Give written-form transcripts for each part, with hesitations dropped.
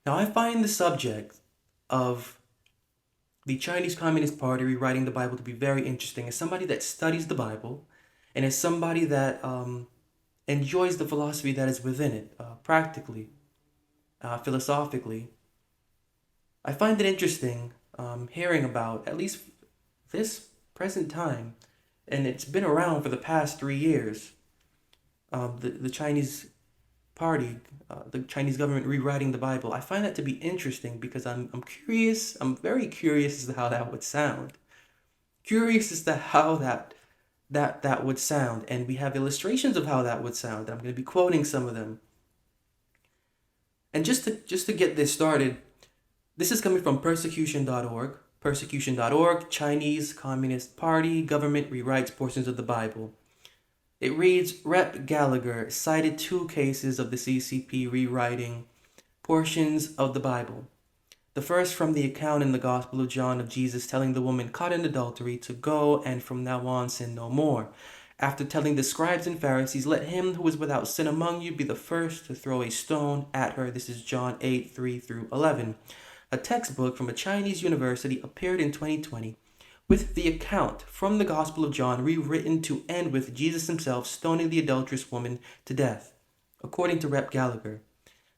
Now, I find the subject of the Chinese Communist Party rewriting the Bible to be very interesting. As somebody that studies the Bible, and as somebody that enjoys the philosophy that is within it, practically, philosophically, I find it interesting hearing about at least this present time, and it's been around for the past 3 years. The Chinese party, the Chinese government rewriting the Bible. I find that to be interesting because I'm curious. I'm very curious as to how that would sound. Curious as to how that would sound, and we have illustrations of how that would sound. I'm going to be quoting some of them. And just to get this started, this is coming from persecution.org. Persecution.org, Chinese Communist Party government rewrites portions of the Bible. It reads, Rep. Gallagher cited two cases of the CCP rewriting portions of the Bible. The first from the account in the Gospel of John of Jesus telling the woman caught in adultery to go and from now on sin no more. After telling the scribes and Pharisees, let him who is without sin among you be the first to throw a stone at her. This is John 8, 3 through 11. A textbook from a Chinese university appeared in 2020 with the account from the Gospel of John rewritten to end with Jesus himself stoning the adulterous woman to death, according to Rep. Gallagher.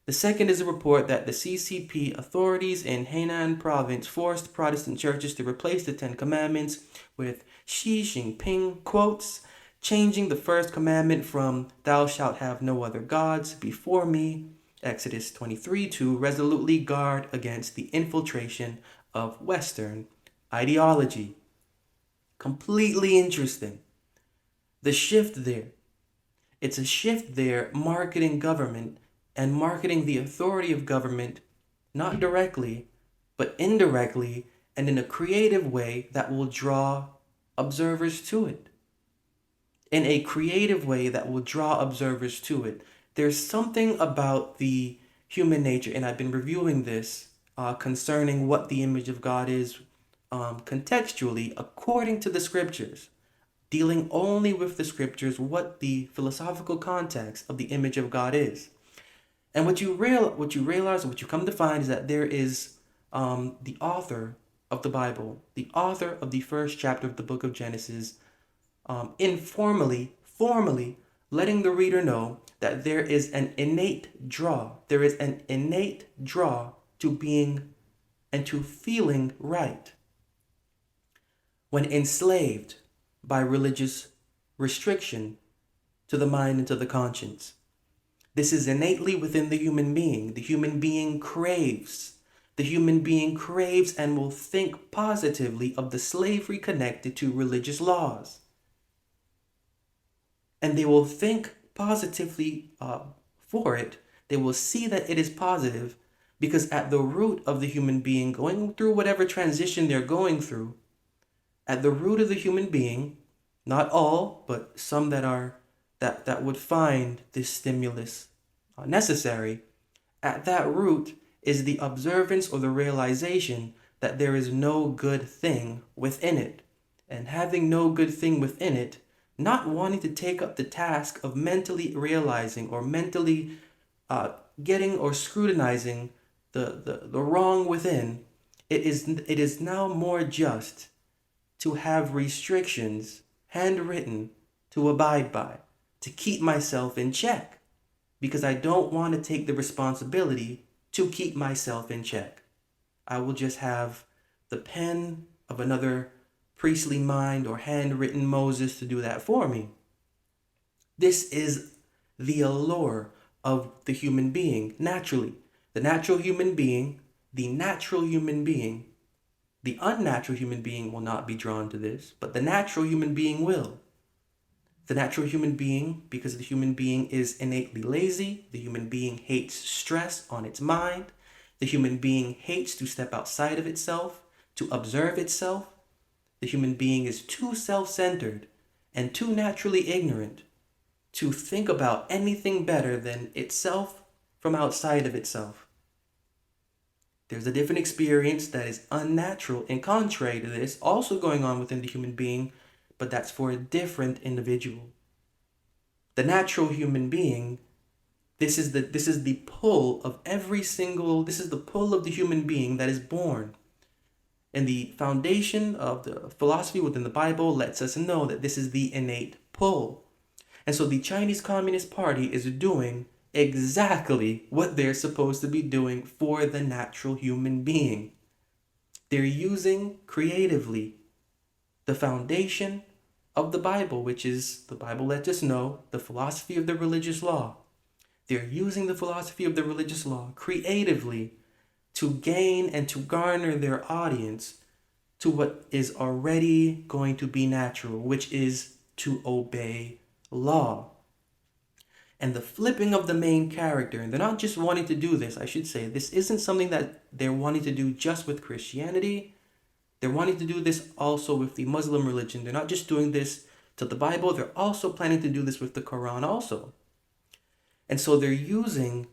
The second is a report that the CCP authorities in Hainan province forced Protestant churches to replace the Ten Commandments with Xi Jinping quotes, changing the first commandment from "Thou shalt have no other gods before me," Exodus 23, to resolutely guard against the infiltration of Western ideology. Completely interesting. The shift there. It's a shift there marketing government and marketing the authority of government, not directly, but indirectly and in a creative way that will draw observers to it. In a creative way that will draw observers to it. There's something about the human nature, and I've been reviewing this concerning what the image of God is contextually according to the scriptures, dealing only with the scriptures, what the philosophical context of the image of God is. And what you realize, what you come to find, is that there is the author of the Bible, the author of the first chapter of the book of Genesis, formally letting the reader know that there is an innate draw. There is an innate draw to being and to feeling right. When enslaved by religious restriction to the mind and to the conscience. This is innately within the human being. The human being craves. The human being craves and will think positively of the slavery connected to religious laws. And they will think positively for it. They will see that it is positive because at the root of the human being going through whatever transition they're going through, at the root of the human being, not all, but some that would find this stimulus necessary, at that root is the observance or the realization that there is no good thing within it. And having no good thing within it, not wanting to take up the task of mentally realizing or mentally getting or scrutinizing the wrong within, it is now more just to have restrictions handwritten to abide by, to keep myself in check, because I don't want to take the responsibility to keep myself in check. I will just have the pen of another priestly mind or handwritten Moses to do that for me. This is the allure of the human being, naturally. The natural human being, the natural human being, the unnatural human being will not be drawn to this, but the natural human being will. The natural human being, because the human being is innately lazy, the human being hates stress on its mind, the human being hates to step outside of itself, to observe itself. The human being is too self-centered and too naturally ignorant to think about anything better than itself from outside of itself. There's a different experience that is unnatural and contrary to this also going on within the human being, but that's for a different individual. The natural human being This is the pull of every single, this is the pull of the human being that is born. And the foundation of the philosophy within the Bible lets us know that this is the innate pull. And so the Chinese Communist Party is doing exactly what they're supposed to be doing for the natural human being. They're using creatively the foundation of the Bible, which is, the Bible lets us know, the philosophy of the religious law. They're using the philosophy of the religious law creatively to gain and to garner their audience to what is already going to be natural, which is to obey law. And the flipping of the main character, and they're not just wanting to do this, I should say, this isn't something that they're wanting to do just with Christianity. They're wanting to do this also with the Muslim religion. They're not just doing this to the Bible, they're also planning to do this with the Quran also. And so they're using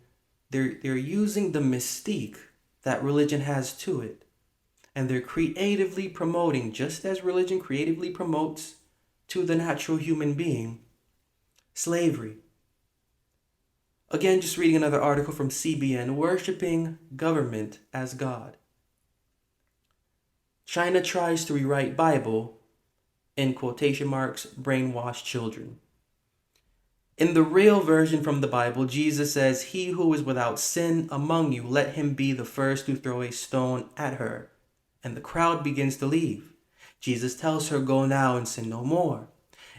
the mystique that religion has to it. And they're creatively promoting, just as religion creatively promotes to the natural human being, slavery. Again, just reading another article from CBN, worshiping government as God. China tries to rewrite Bible, in quotation marks, brainwash children. In the real version from the Bible, Jesus says, "He who is without sin among you, let him be the first to throw a stone at her." And the crowd begins to leave. Jesus tells her, "Go now and sin no more."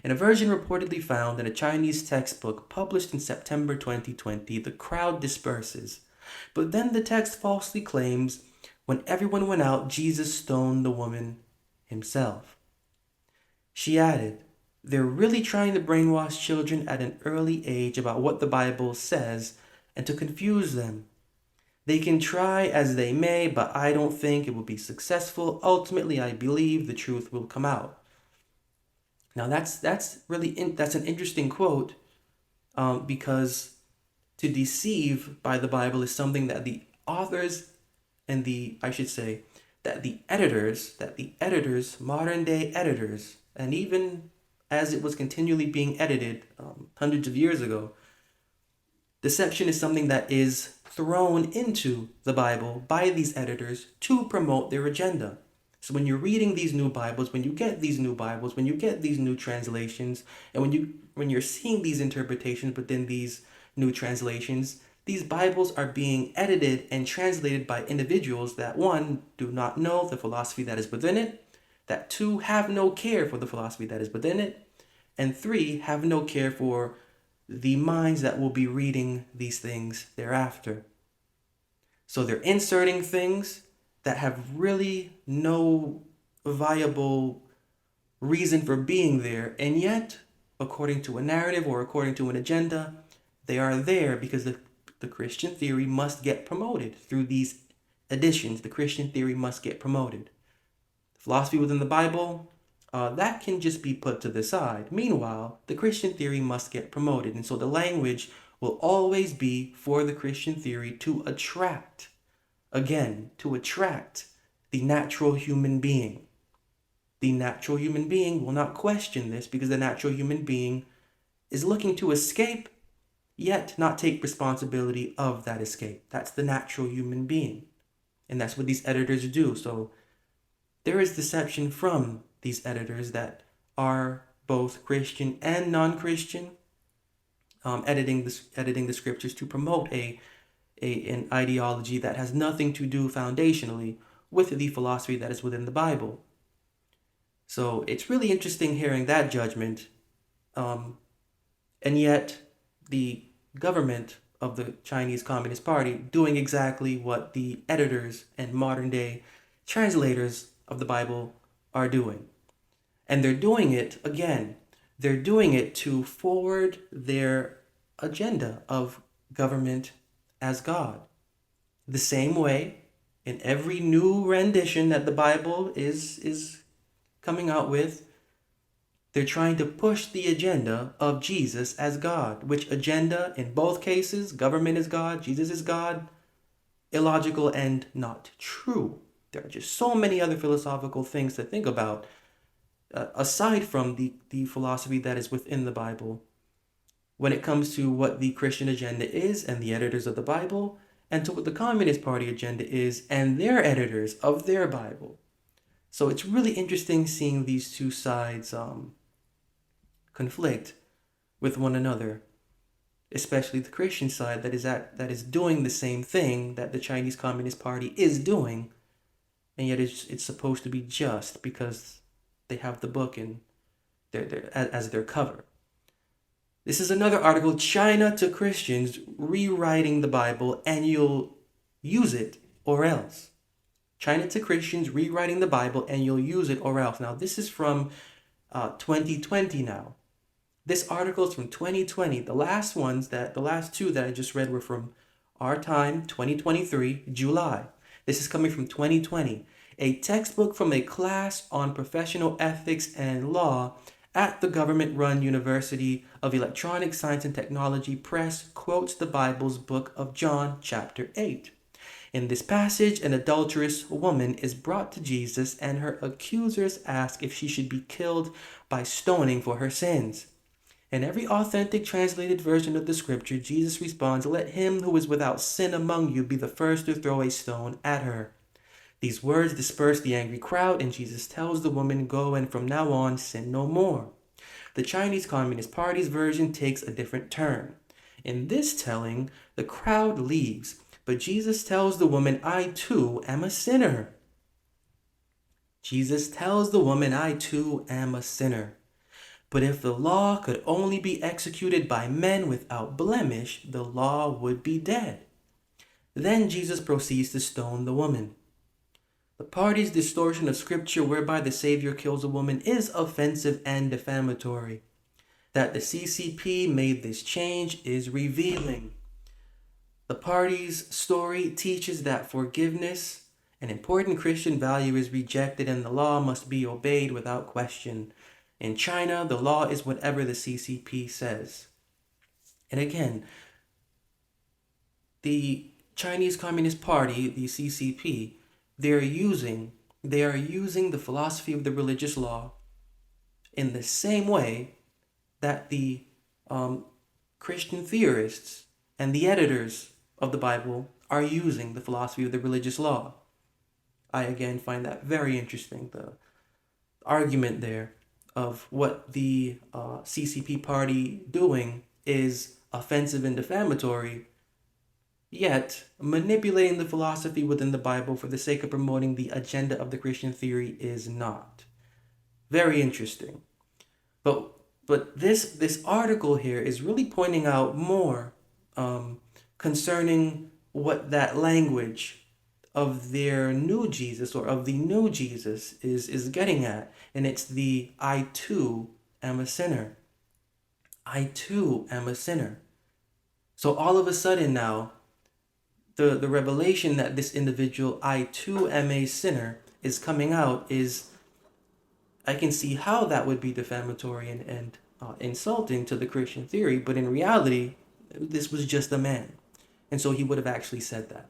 In a version reportedly found in a Chinese textbook published in September 2020, the crowd disperses. But then the text falsely claims, when everyone went out, Jesus stoned the woman himself. She added, "They're really trying to brainwash children at an early age about what the Bible says and to confuse them. They can try as they may, but I don't think it will be successful. Ultimately, I believe the truth will come out." Now that's an interesting quote, because to deceive by the Bible is something that the authors and the editors, modern day editors, and even as it was continually being edited hundreds of years ago, deception is something that is thrown into the Bible by these editors to promote their agenda. So when you're reading these new Bibles, when you get these new Bibles, when you get these new translations, and when you're seeing these interpretations within these new translations, these Bibles are being edited and translated by individuals that, one, do not know the philosophy that is within it, that, two, have no care for the philosophy that is within it, and three, have no care for the minds that will be reading these things thereafter. So they're inserting things that have really no viable reason for being there, and yet, according to a narrative or according to an agenda, they are there because the Christian theory must get promoted through these additions. The Christian theory must get promoted. Philosophy within the Bible, that can just be put to the side. Meanwhile, the Christian theory must get promoted. And so the language will always be for the Christian theory to attract, again, to attract the natural human being. The natural human being will not question this because the natural human being is looking to escape, yet not take responsibility of that escape. That's the natural human being. And that's what these editors do. So there is deception from these editors that are both Christian and non-Christian, editing the scriptures to promote an ideology that has nothing to do foundationally with the philosophy that is within the Bible. So it's really interesting hearing that judgment, and yet the government of the Chinese Communist Party doing exactly what the editors and modern day translators of the Bible are doing. And they're doing it, again, they're doing it to forward their agenda of government as God. The same way, in every new rendition that the Bible is coming out with, they're trying to push the agenda of Jesus as God, which agenda, in both cases, government is God, Jesus is God, illogical and not true. There are just so many other philosophical things to think about, aside from the philosophy that is within the Bible. when it comes to what the Christian agenda is and the editors of the Bible, and to what the Communist Party agenda is and their editors of their Bible. So it's really interesting seeing these two sides conflict with one another, especially the Christian side that is doing the same thing that the Chinese Communist Party is doing, and yet it's supposed to be just because they have the book in as their cover. This is another article, China to Christians rewriting the Bible, and you'll use it or else. China to Christians rewriting the Bible, and you'll use it or else. Now, this is from 2020 now. This article is from 2020. The last two that I just read were from our time, 2023, July. This is coming from 2020. A textbook from a class on professional ethics and law at the government-run University of Electronic Science and Technology Press quotes the Bible's Book of John, chapter 8. In this passage, an adulterous woman is brought to Jesus, and her accusers ask if she should be killed by stoning for her sins. In every authentic translated version of the scripture, Jesus responds, "Let him who is without sin among you be the first to throw a stone at her." These words disperse the angry crowd, and Jesus tells the woman, "Go, and from now on, sin no more." The Chinese Communist Party's version takes a different turn. In this telling, the crowd leaves, but Jesus tells the woman, "I too am a sinner." Jesus tells the woman, "I too am a sinner." But if the law could only be executed by men without blemish, the law would be dead. Then Jesus proceeds to stone the woman. The party's distortion of scripture whereby the Savior kills a woman is offensive and defamatory. That the CCP made this change is revealing. The party's story teaches that forgiveness, an important Christian value, is rejected and the law must be obeyed without question. In China, the law is whatever the CCP says. And again, the Chinese Communist Party, the CCP, they are using the philosophy of the religious law in the same way that the Christian theorists and the editors of the Bible are using the philosophy of the religious law. I again find that very interesting, the argument there of what the CCP party doing is offensive and defamatory, yet manipulating the philosophy within the Bible for the sake of promoting the agenda of the Christian theory is not. Very interesting. But this article here is really pointing out more concerning what that language of their new Jesus, or of the new Jesus, is getting at. And it's the "I too am a sinner." I too am a sinner. So all of a sudden now, the revelation that this individual, "I too am a sinner," is coming out is, I can see how that would be defamatory and insulting to the Christian theory, but in reality, this was just a man. And so he would have actually said that.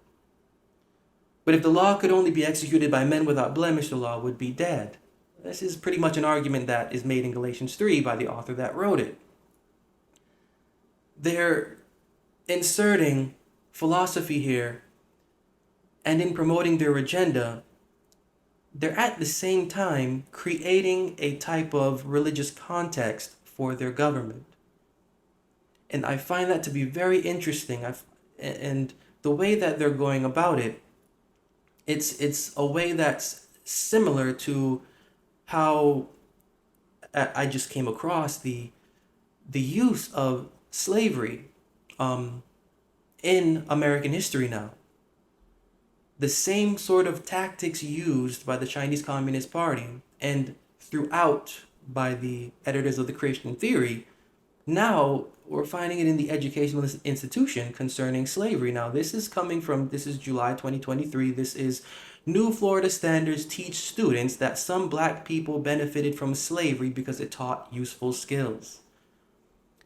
But if the law could only be executed by men without blemish, the law would be dead. This is pretty much an argument that is made in Galatians 3 by the author that wrote it. They're inserting philosophy here, and in promoting their agenda, they're at the same time creating a type of religious context for their government. And I find that to be very interesting. And the way that they're going about it, it's a way that's similar to how I just came across the use of slavery in American history now. The same sort of tactics used by the Chinese Communist Party and throughout by the editors of the Christian theory, now we're finding it in the educational institution concerning slavery. Now, this is July 2023. This is new Florida standards teach students that some black people benefited from slavery because it taught useful skills.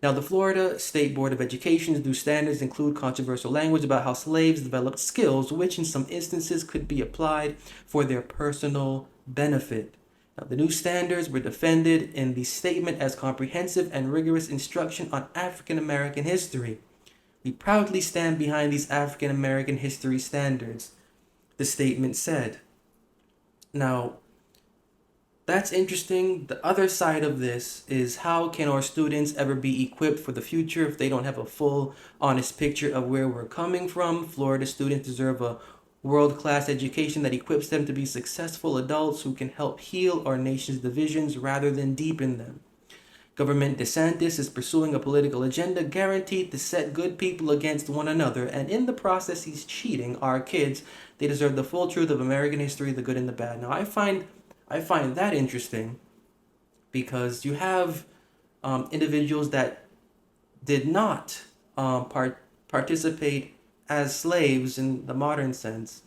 Now, the Florida State Board of Education's new standards include controversial language about how slaves developed skills, which in some instances could be applied for their personal benefit. Now, the new standards were defended in the statement as comprehensive and rigorous instruction on African American history. We proudly stand behind these African American history standards, the statement said. Now, that's interesting. The other side of this is, how can our students ever be equipped for the future if they don't have a full, honest picture of where we're coming from? Florida students deserve a world-class education that equips them to be successful adults who can help heal our nation's divisions rather than deepen them. Government DeSantis is pursuing a political agenda guaranteed to set good people against one another, and in the process, he's cheating our kids. They deserve the full truth of American history, the good and the bad. Now, I find that interesting because you have individuals that did not participate as slaves in the modern sense,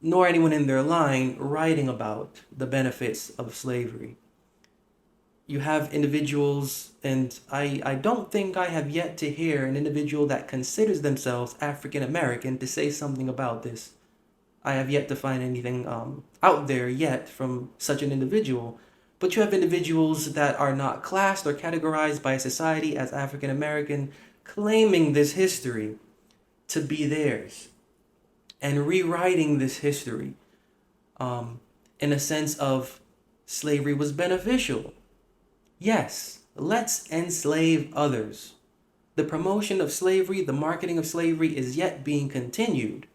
nor anyone in their line writing about the benefits of slavery. You have individuals, and I don't think I have yet to hear an individual that considers themselves African American to say something about this. I have yet to find anything out there yet from such an individual. But you have individuals that are not classed or categorized by society as African American, claiming this history to be theirs and rewriting this history in a sense of slavery was beneficial. Yes, let's enslave others. The promotion of slavery, the marketing of slavery is yet being continued.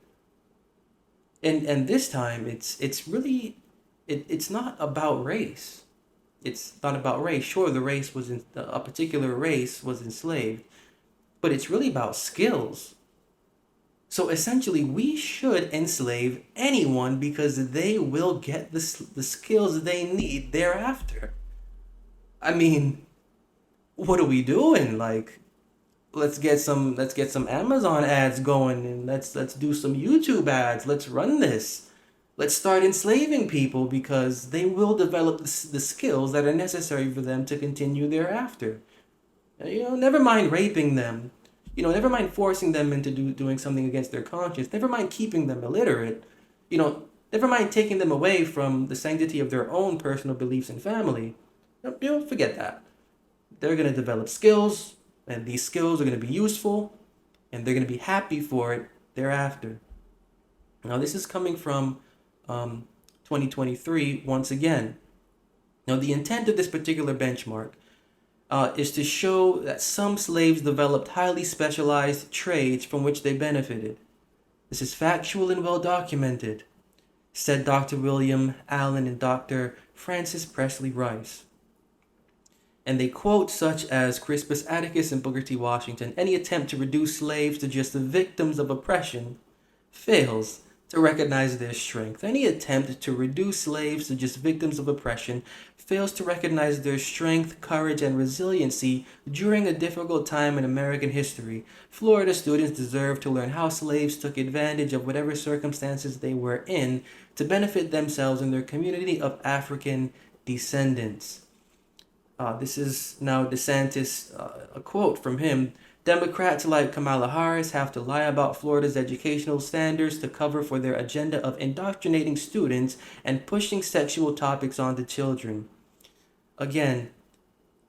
And this time it's really it's not about race. It's not about race. Sure, the race was in, a particular race was enslaved, but it's really about skills. So essentially, we should enslave anyone because they will get the skills they need thereafter. I mean, what are we doing? Like, let's get some Amazon ads going, and let's do some YouTube ads. Let's run this. Let's start enslaving people because they will develop the skills that are necessary for them to continue thereafter. Never mind raping them. Never mind forcing them into doing something against their conscience. Never mind keeping them illiterate. Never mind taking them away from the sanctity of their own personal beliefs and family. Forget that. They're going to develop skills, and these skills are going to be useful, and they're going to be happy for it thereafter. Now, this is coming from 2023 once again. Now, the intent of this particular benchmark is to show that some slaves developed highly specialized trades from which they benefited. This is factual and well documented, said Dr. William Allen and Dr. Francis Presley Rice. And they quote such as Crispus Attucks and Booker T. Washington: any attempt to reduce slaves to just the victims of oppression fails to recognize their strength. Any attempt to reduce slaves to just victims of oppression fails to recognize their strength, courage, and resiliency during a difficult time in American history. Florida students deserve to learn how slaves took advantage of whatever circumstances they were in to benefit themselves and their community of African descendants. This is now DeSantis, a quote from him. Democrats like Kamala Harris have to lie about Florida's educational standards to cover for their agenda of indoctrinating students and pushing sexual topics onto children. Again,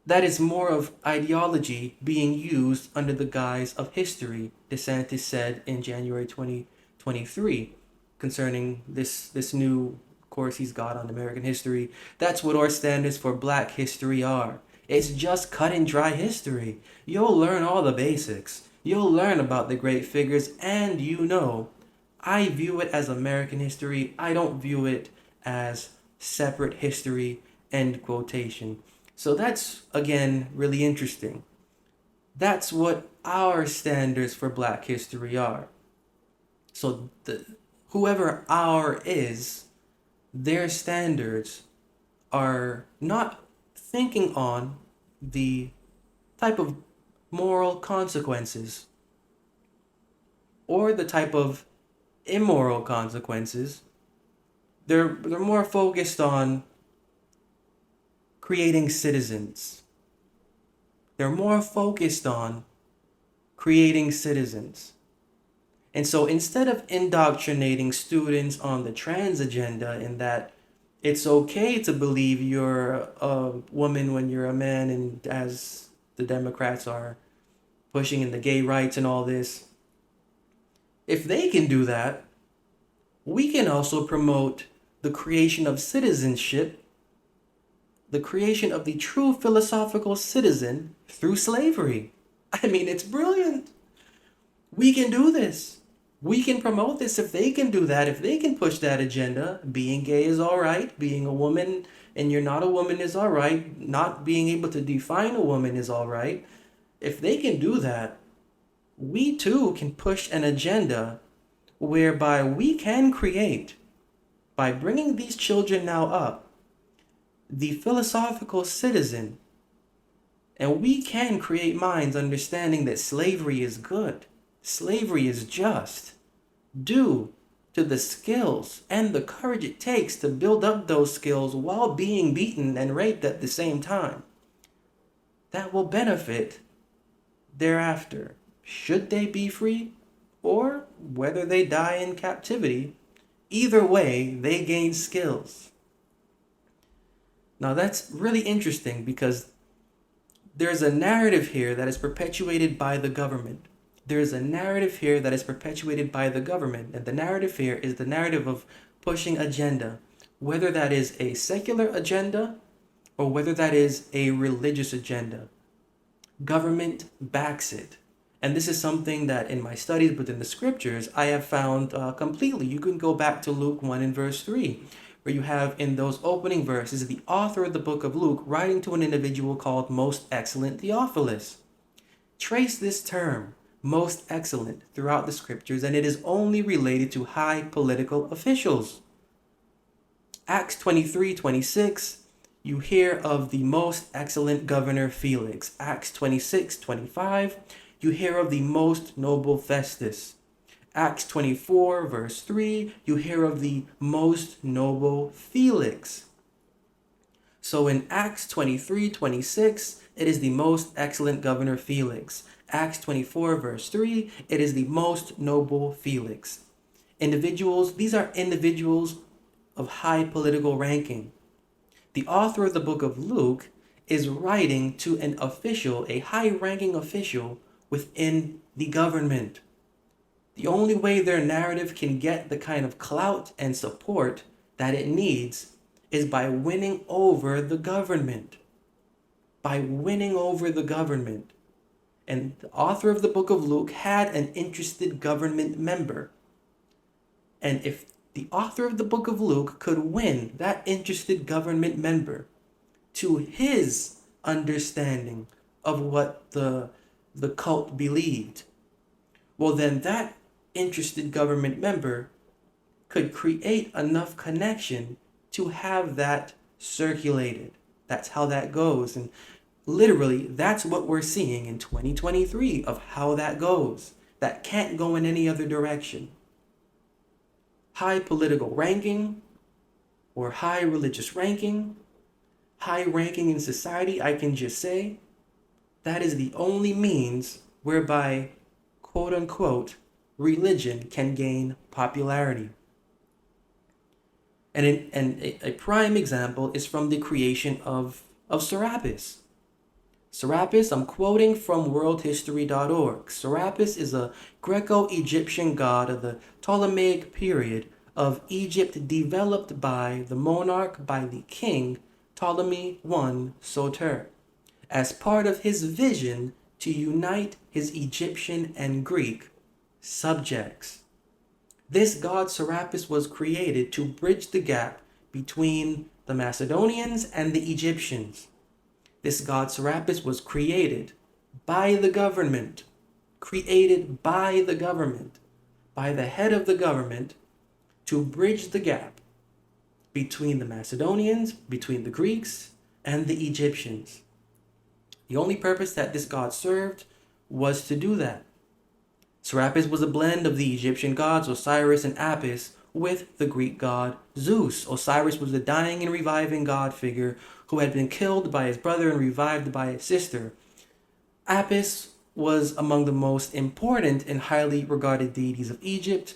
that is more of ideology being used under the guise of history, DeSantis said in January 2023 concerning this new course he's got on American history. That's what our standards for Black history are. It's just cut and dry history. You'll learn all the basics. You'll learn about the great figures, and I view it as American history. I don't view it as separate history, end quotation. So that's, again, really interesting. That's what our standards for Black history are. So whoever our is, their standards are not thinking on the type of moral consequences or the type of immoral consequences. They're more focused on creating citizens. They're more focused on creating citizens. And so instead of indoctrinating students on the trans agenda, in that It's okay to believe you're a woman when you're a man, and as the Democrats are pushing in the gay rights and all this. If they can do that, we can also promote the creation of citizenship, the creation of the true philosophical citizen through slavery. I mean, it's brilliant. We can do this. We can promote this if they can do that, if they can push that agenda. Being gay is all right. Being a woman and you're not a woman is all right. Not being able to define a woman is all right. If they can do that, we too can push an agenda whereby we can create, by bringing these children now up, the philosophical citizen. And we can create minds understanding that slavery is good, slavery is just, due to the skills and the courage it takes to build up those skills while being beaten and raped at the same time. That will benefit thereafter, should they be free or whether they die in captivity. Either way, they gain skills. Now that's really interesting because there's a narrative here that is perpetuated by the government. There's a narrative here that is perpetuated by the government. And the narrative here is the narrative of pushing agenda, whether that is a secular agenda or whether that is a religious agenda. Government backs it. And this is something that in my studies within the scriptures, I have found completely. You can go back to Luke 1 and verse 3, where you have in those opening verses the author of the book of Luke writing to an individual called Most Excellent Theophilus. Trace this term, most excellent, throughout the scriptures, and it is only related to high political officials. Acts 23:26, you hear of the most excellent governor Felix. Acts 26:25, you hear of the most noble Festus. Acts 24, verse 3, you hear of the most noble Felix. So in Acts 23:26, it is the most excellent governor Felix. Acts 24, verse 3, it is the most noble Felix. Individuals, these are individuals of high political ranking. The author of the book of Luke is writing to an official, a high-ranking official within the government. The only way their narrative can get the kind of clout and support that it needs is by winning over the government. By winning over the government. And the author of the book of Luke had an interested government member. And if the author of the book of Luke could win that interested government member to his understanding of what the cult believed, well, then that interested government member could create enough connection to have that circulated. That's how that goes. And literally, that's what we're seeing in 2023 of how that goes. That can't go in any other direction. High political ranking or high religious ranking, high ranking in society, I can just say, that is the only means whereby, quote unquote, religion can gain popularity. And a prime example is from the creation of Serapis. Serapis, I'm quoting from worldhistory.org. Serapis is a Greco-Egyptian god of the Ptolemaic period of Egypt, developed by the monarch, by the king Ptolemy I Soter, as part of his vision to unite his Egyptian and Greek subjects. This god Serapis was created to bridge the gap between the Macedonians and the Egyptians. This god Serapis was created by the government, by the head of the government, to bridge the gap between the Macedonians, between the Greeks, and the Egyptians. The only purpose that this god served was to do that. Serapis was a blend of the Egyptian gods Osiris and Apis with the Greek god Zeus. Osiris was the dying and reviving god figure who had been killed by his brother and revived by his sister. Apis was among the most important and highly regarded deities of Egypt.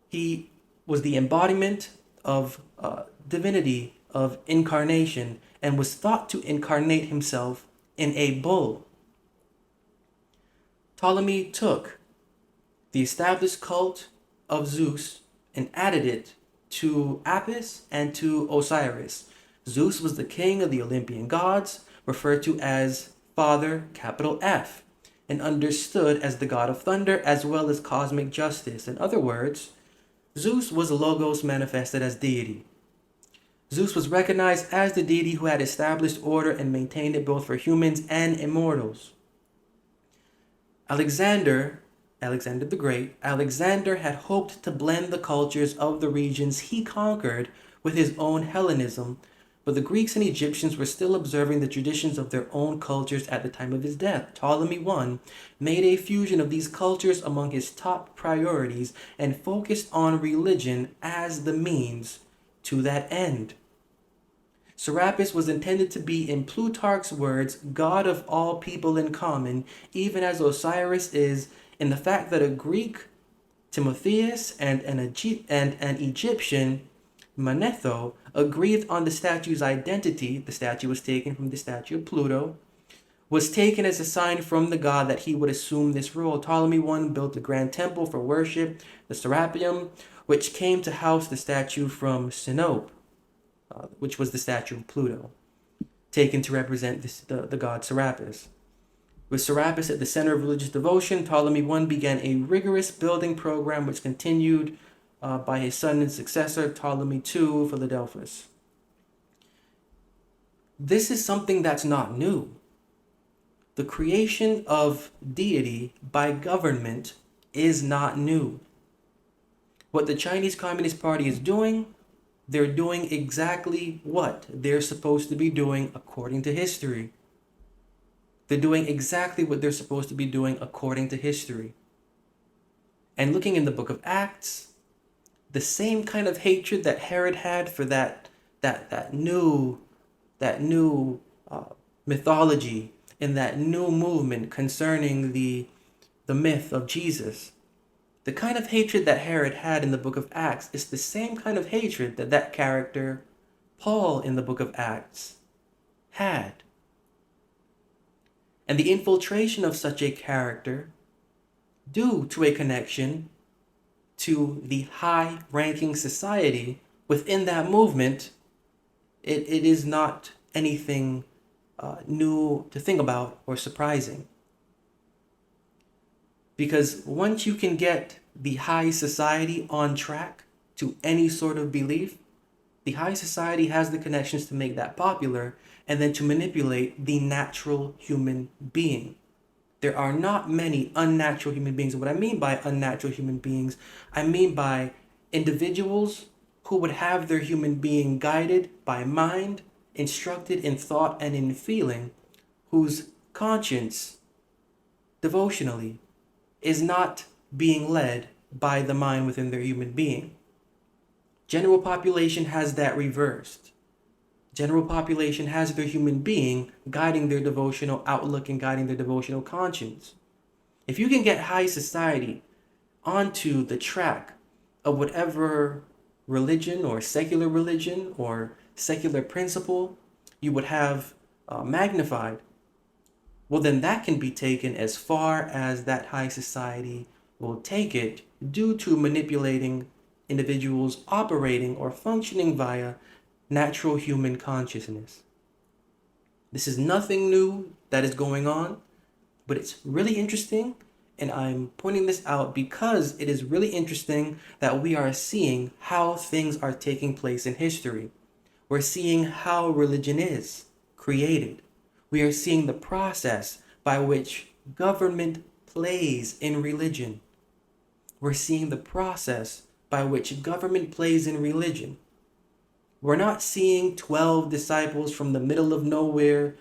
He was the embodiment of divinity, of incarnation, and was thought to incarnate himself in a bull. Ptolemy took the established cult of Zeus and added it to Apis and to Osiris. Zeus was the king of the Olympian gods, referred to as Father, capital F, and understood as the god of thunder as well as cosmic justice. In other words, Zeus was Logos manifested as deity. Zeus was recognized as the deity who had established order and maintained it both for humans and immortals. Alexander the Great, Alexander had hoped to blend the cultures of the regions he conquered with his own Hellenism, but the Greeks and Egyptians were still observing the traditions of their own cultures at the time of his death. Ptolemy I made a fusion of these cultures among his top priorities and focused on religion as the means to that end. Serapis was intended to be, in Plutarch's words, God of all people in common, even as Osiris is in the fact that a Greek, Timotheus, and an Egyptian, Manetho, agreed on the statue's identity. The statue was taken from the statue of Pluto, was taken as a sign from the god that he would assume this role. Ptolemy I built a grand temple for worship, the Serapeum, which came to house the statue from Sinope, which was the statue of Pluto, taken to represent the god Serapis. With Serapis at the center of religious devotion, Ptolemy I began a rigorous building program which continued by his son and successor, Ptolemy II Philadelphus. This is something that's not new. The creation of deity by government is not new. What the Chinese Communist Party is doing, they're doing exactly what they're supposed to be doing according to history. They're doing exactly what they're supposed to be doing according to history. And looking in the book of Acts, the same kind of hatred that Herod had for that new mythology and that new movement concerning the myth of Jesus, the kind of hatred that Herod had in the book of Acts is the same kind of hatred that character, Paul, in the book of Acts, had. And the infiltration of such a character, due to a connection to the high-ranking society within that movement, it is not anything new to think about or surprising. Because once you can get the high society on track to any sort of belief, the high society has the connections to make that popular and then to manipulate the natural human being. There are not many unnatural human beings. And what I mean by unnatural human beings, I mean by individuals who would have their human being guided by mind, instructed in thought and in feeling, whose conscience, devotionally, is not being led by the mind within their human being. General population has that reversed. General population has their human being guiding their devotional outlook and guiding their devotional conscience. If you can get high society onto the track of whatever religion or secular principle you would have magnified, well, then that can be taken as far as that high society will take it due to manipulating individuals operating or functioning via natural human consciousness. This is nothing new that is going on, but it's really interesting, and I'm pointing this out because it is really interesting that we are seeing how things are taking place in history. We're seeing how religion is created. We are seeing the process by which government plays in religion. We're seeing the process by which government plays in religion. We're not seeing 12 disciples from the middle of nowhere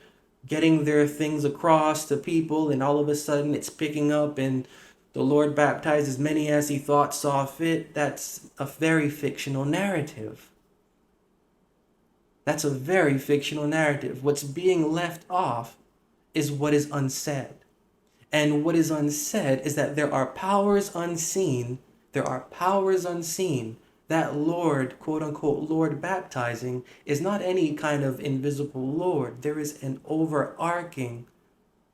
getting their things across to people, and all of a sudden it's picking up and the Lord baptized as many as he thought saw fit. That's a very fictional narrative. That's a very fictional narrative. What's being left off is what is unsaid. And what is unsaid is that there are powers unseen that that Lord, quote unquote, Lord baptizing is not any kind of invisible Lord. There is an overarching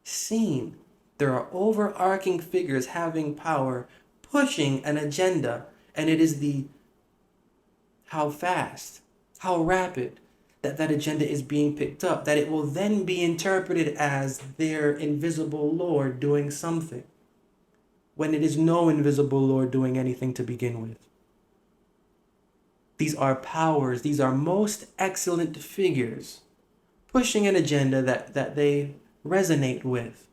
scene. There are overarching figures having power, pushing an agenda, and it is the how fast, how rapid that agenda is being picked up, that it will then be interpreted as their invisible Lord doing something, when it is no invisible Lord doing anything to begin with. These are powers, these are most excellent figures pushing an agenda that they resonate with.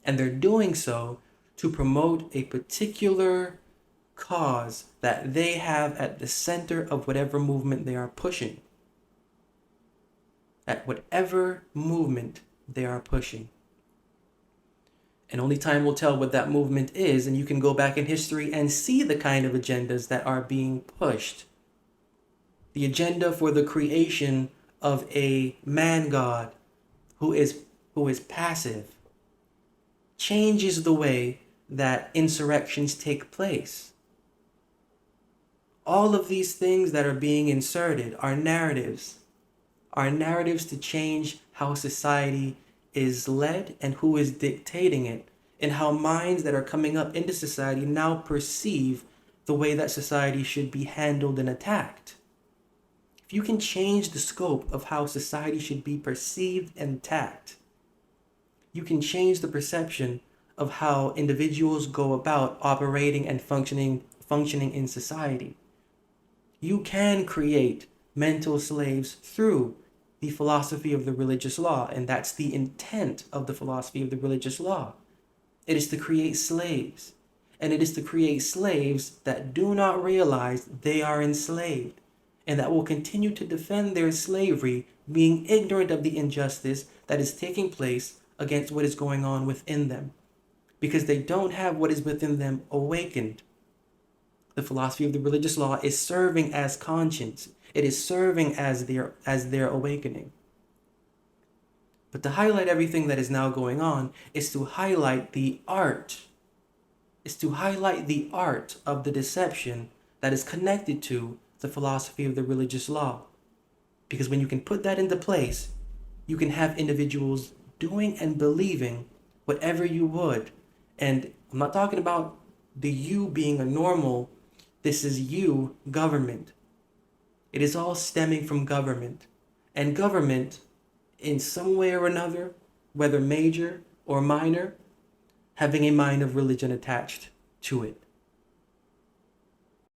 And they're doing so to promote a particular cause that they have at the center of whatever movement they are pushing. At whatever movement they are pushing. And only time will tell what that movement is, and you can go back in history and see the kind of agendas that are being pushed. The agenda for the creation of a man god who is passive changes the way that insurrections take place. All of these things that are being inserted are narratives to change how society is led and who is dictating it, and how minds that are coming up into society now perceive the way that society should be handled and attacked. If you can change the scope of how society should be perceived and attacked, you can change the perception of how individuals go about operating and functioning in society. You can create mental slaves through the philosophy of the religious law, and that's the intent of the philosophy of the religious law. It is to create slaves, and it is to create slaves that do not realize they are enslaved, and that will continue to defend their slavery, being ignorant of the injustice that is taking place against what is going on within them, because they don't have what is within them awakened. The philosophy of the religious law is serving as conscience. It is serving as their awakening. But to highlight everything that is now going on is to highlight the art. Is to highlight the art of the deception that is connected to the philosophy of the religious law. Because when you can put that into place, you can have individuals doing and believing whatever you would. And I'm not talking about the you being a normal. This is you, government. It is all stemming from government. And government, in some way or another, whether major or minor, having a mind of religion attached to it.